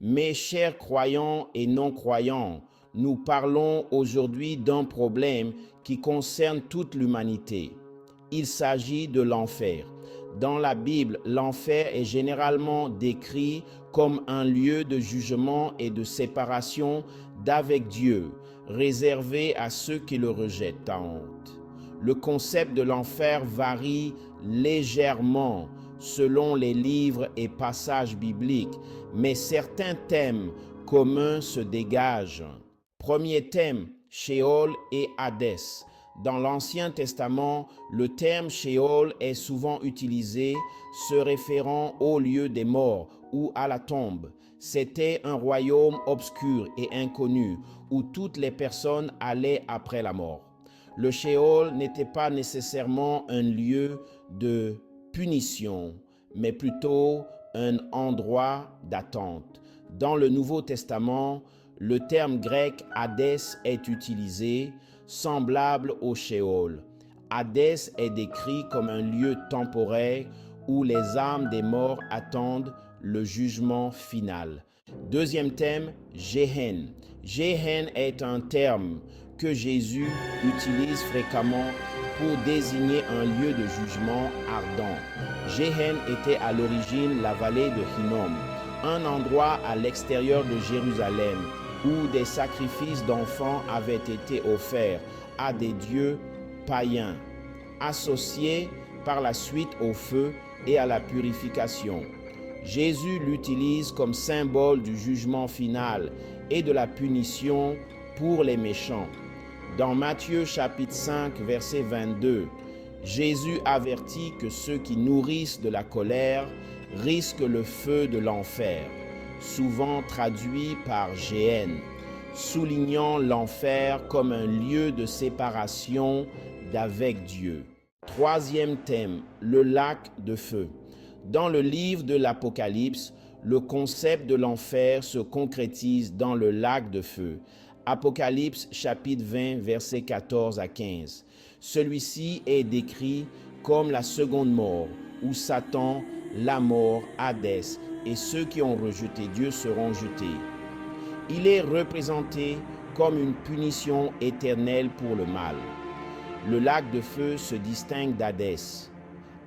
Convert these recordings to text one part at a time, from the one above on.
Mes chers croyants et non-croyants, nous parlons aujourd'hui d'un problème qui concerne toute l'humanité. Il s'agit de l'enfer. Dans la Bible, l'enfer est généralement décrit comme un lieu de jugement et de séparation d'avec Dieu, réservé à ceux qui le rejettent à honte. Le concept de l'enfer varie légèrement selon les livres et passages bibliques, mais certains thèmes communs se dégagent. Premier thème, Sheol et Hadès. Dans l'Ancien Testament, le terme Sheol est souvent utilisé se référant au lieu des morts ou à la tombe. C'était un royaume obscur et inconnu où toutes les personnes allaient après la mort. Le Sheol n'était pas nécessairement un lieu de punition, mais plutôt un endroit d'attente. Dans le Nouveau Testament, le terme grec Hadès est utilisé, semblable au Sheol. Hadès est décrit comme un lieu temporaire où les âmes des morts attendent le jugement final. Deuxième thème, Gehenna. Gehenna est un terme que Jésus utilise fréquemment pour désigner un lieu de jugement ardent. Gehenna était à l'origine la vallée de Hinnom, un endroit à l'extérieur de Jérusalem où des sacrifices d'enfants avaient été offerts à des dieux païens, associés par la suite au feu et à la purification. Jésus l'utilise comme symbole du jugement final et de la punition pour les méchants. Dans Matthieu chapitre 5, verset 22, Jésus avertit que ceux qui nourrissent de la colère risquent le feu de l'enfer, souvent traduit par Géhenne, soulignant l'enfer comme un lieu de séparation d'avec Dieu. Troisième thème, le lac de feu. Dans le livre de l'Apocalypse, le concept de l'enfer se concrétise dans le lac de feu. Apocalypse chapitre 20, versets 14 à 15. Celui-ci est décrit comme la seconde mort, où Satan, la mort, Hadès et ceux qui ont rejeté Dieu seront jetés. Il est représenté comme une punition éternelle pour le mal. Le lac de feu se distingue d'Hadès.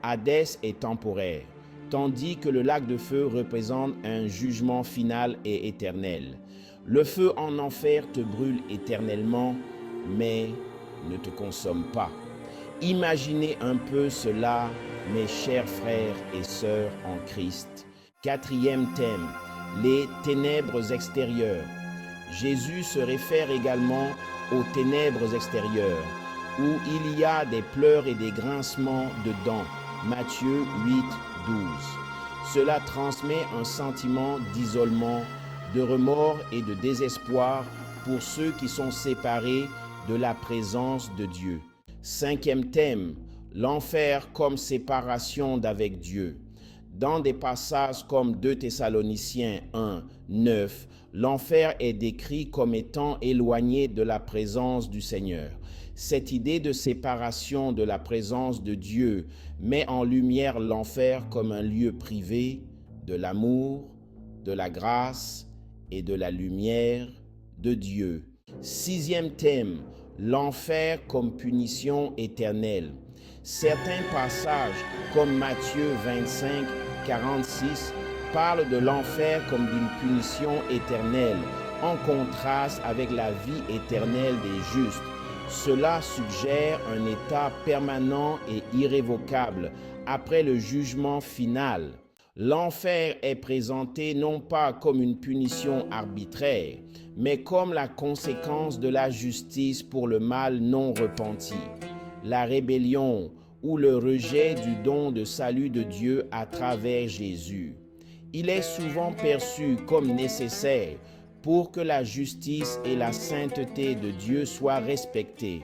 Hadès est temporaire, tandis que le lac de feu représente un jugement final et éternel. Le feu en enfer te brûle éternellement, mais ne te consomme pas. Imaginez un peu cela, mes chers frères et sœurs en Christ. Quatrième thème, les ténèbres extérieures. Jésus se réfère également aux ténèbres extérieures, où il y a des pleurs et des grincements de dents. Matthieu 8, 12. Cela transmet un sentiment d'isolement, de remords et de désespoir pour ceux qui sont séparés de la présence de Dieu. Cinquième thème, l'enfer comme séparation d'avec Dieu. Dans des passages comme 2 Thessaloniciens 1, 9, l'enfer est décrit comme étant éloigné de la présence du Seigneur. Cette idée de séparation de la présence de Dieu met en lumière l'enfer comme un lieu privé de l'amour, de la grâce et de la lumière de Dieu. Sixième thème, l'enfer comme punition éternelle. Certains passages, comme Matthieu 25, 46, parlent de l'enfer comme d'une punition éternelle, en contraste avec la vie éternelle des justes. Cela suggère un état permanent et irrévocable après le jugement final. L'enfer est présenté non pas comme une punition arbitraire, mais comme la conséquence de la justice pour le mal non repenti. La rébellion ou le rejet du don de salut de Dieu à travers Jésus. Il est souvent perçu comme nécessaire pour que la justice et la sainteté de Dieu soient respectées.